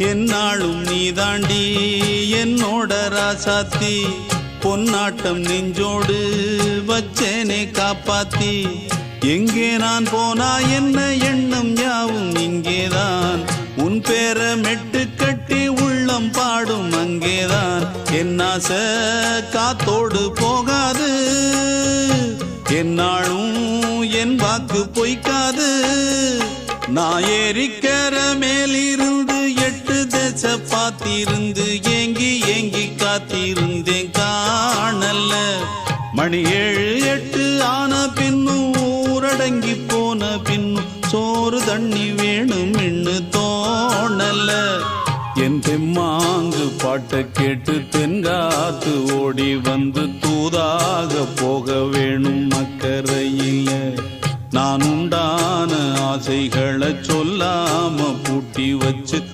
என்னாலும் நீதாண்டி என்னோட ராசாத்தி பொன்னாட்டம் நெஞ்சோடு வச்சேனே காப்பாத்தி எங்கே நான் போனா என்ன எண்ணம் யாவும் இங்கேதான் உன் பேர மெட்டு கட்டி உள்ளம் பாடும் அங்கேதான் என் ஆசை காத்தோடு போகாது என்னாலும் என் வாக்கு பொய்க்காது நான் ஏறிக்கிற மேலிருந்து 8 தேச பார்த்திருந்து ஏங்கி ஏங்கி காத்திருந்தேன் காணல மணி 7 8 ஆன பின்னும் ஊரடங்கி போன பின்னும் சோறு தண்ணி வேணும் இன்னு தோணல என் தெம்மாங்கு பாட்டை கேட்டு தென்காத்து ஓடி வந்து தூதாக போக வேணும் அக்கறையில நான் உண்டான ஆசைகளை சொல்லாம பூட்டி வச்சு